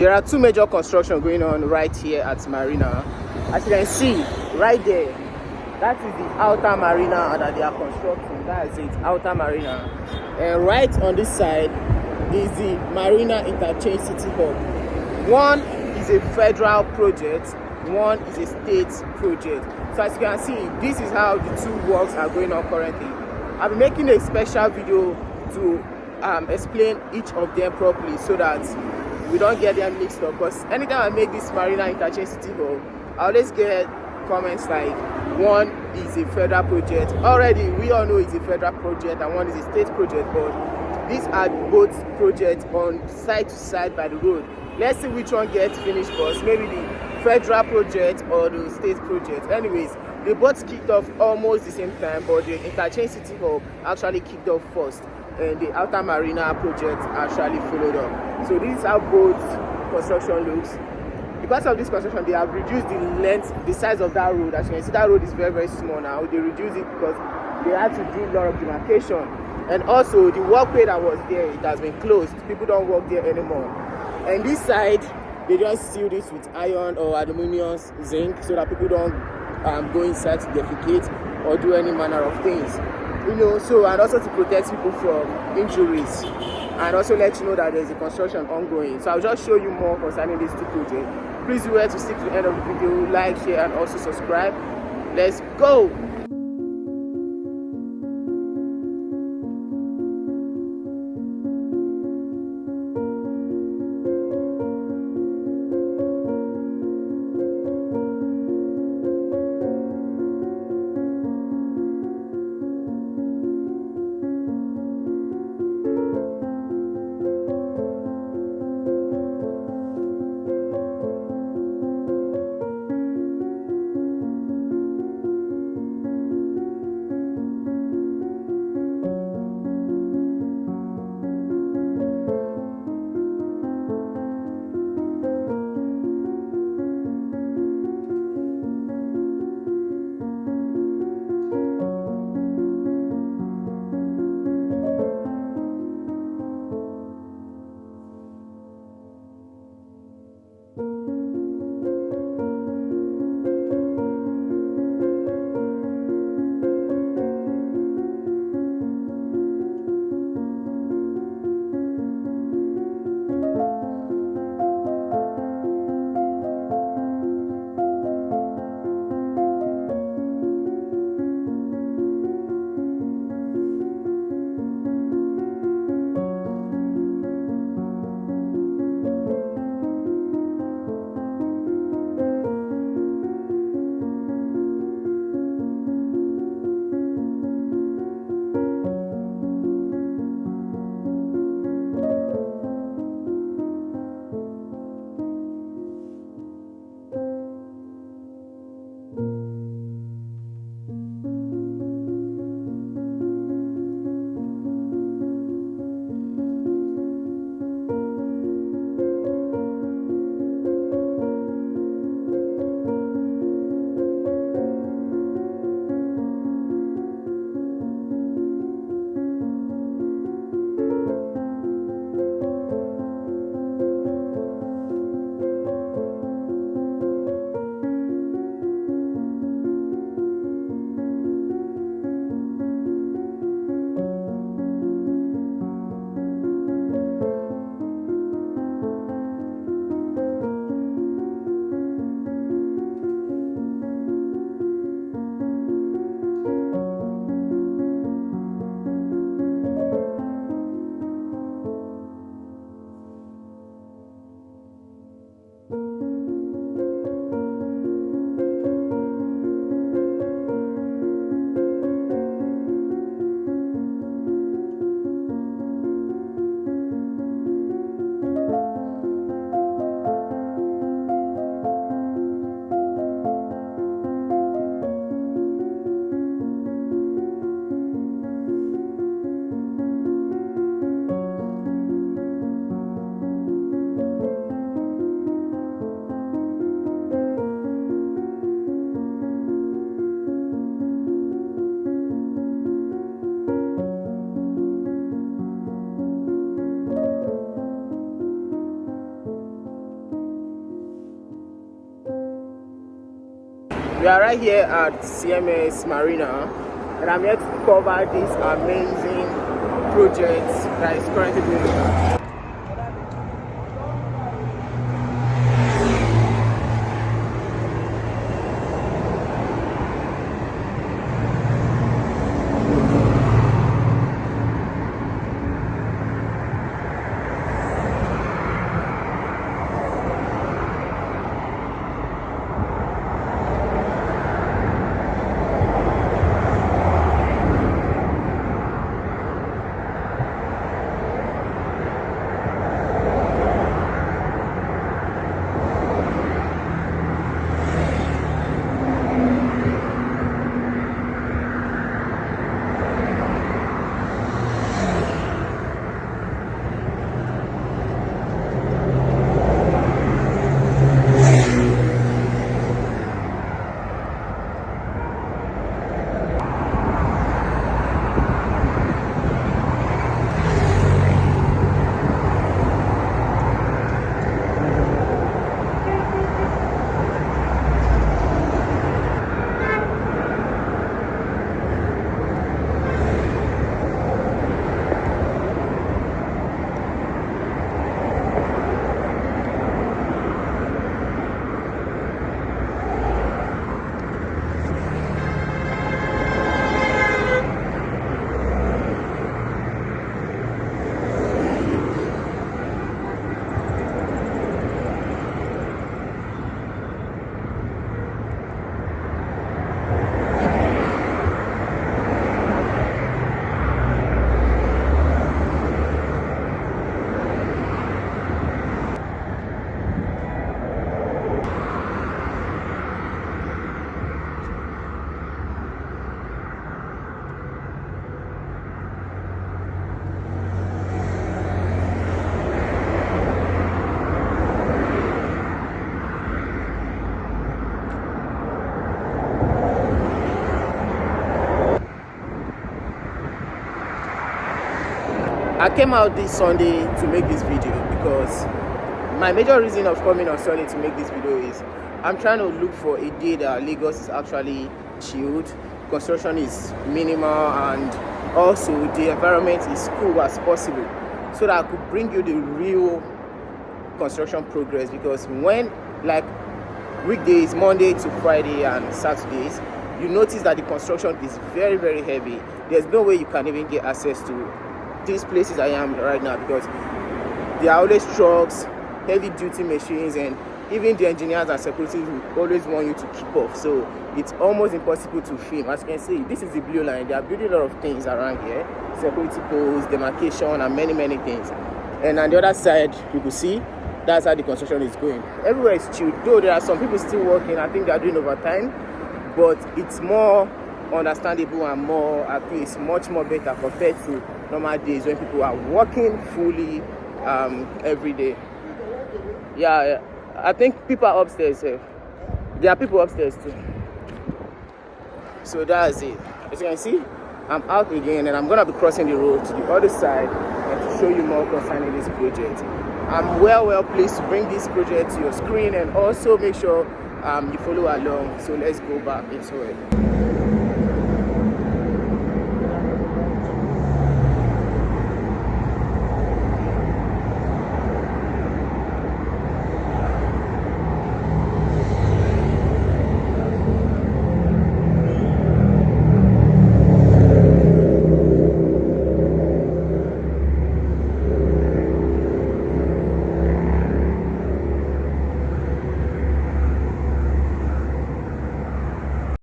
There are two major construction going on right here at Marina. As you can see, right there, that is the outer marina that they are constructing. That is it, outer marina. And right on this side is the Marina Interchange City Hub. One is a federal project, one is a state project. So as you can see, this is how the two works are going on currently. I'll be making a special video to explain each of them properly so that we don't get them mixed up, because anytime I make this Marina Interchange City Hall, I always get comments like one is a federal project. Already we all know it's a federal project and one is a state project, but these are both projects on side to side by the road. Let's see which one gets finished first, maybe the federal project or the state project. Anyways, they both kicked off almost the same time, but the Interchange City Hall actually kicked off first and the outer marina project actually followed up. So this is how both construction looks. Because of this construction, they have reduced the length, the size of that road. As you can see, that road is very, very small now. They reduced it because they had to do a lot of demarcation. And also the walkway that was there, it has been closed. People don't walk there anymore. And this side, they just seal this with iron or aluminium zinc so that people don't go inside to defecate or do any manner of things. You know, so, and also to protect people from injuries, and also let you know that there's a construction ongoing. So I'll just show you more concerning these two projects. Please remember to stick to the end of the video, like, share, and also subscribe. Let's go. We are right here at CMS Marina, and I'm here to cover this amazing project that is currently going on. I came out this Sunday to make this video because my major reason of coming on Sunday to make this video is I'm trying to look for a day that Lagos is actually chilled, construction is minimal, and also the environment is cool as possible, so that I could bring you the real construction progress. Because when, like, weekdays, Monday to Friday and Saturdays, you notice that the construction is very, very heavy. There's no way you can even get access to these places I am right now, because there are always trucks, heavy duty machines, and even the engineers and security will always want you to keep up. So it's almost impossible to film. As you can see, this is the blue line. They are building a lot of things around here: security poles, demarcation, and many things. And on the other side, you can see that's how the construction is going. Everywhere is chilled, though there are some people still working. I think they are doing overtime, but it's more understandable and more, at least much more better compared to normal days when people are working fully every day. Yeah, I think people are upstairs. There are people upstairs too. So that's it. As you can see, I'm out again, and I'm gonna be crossing the road to the other side and to show you more concerning this project. I'm well pleased to bring this project to your screen, and also make sure you follow along. So let's go back into it.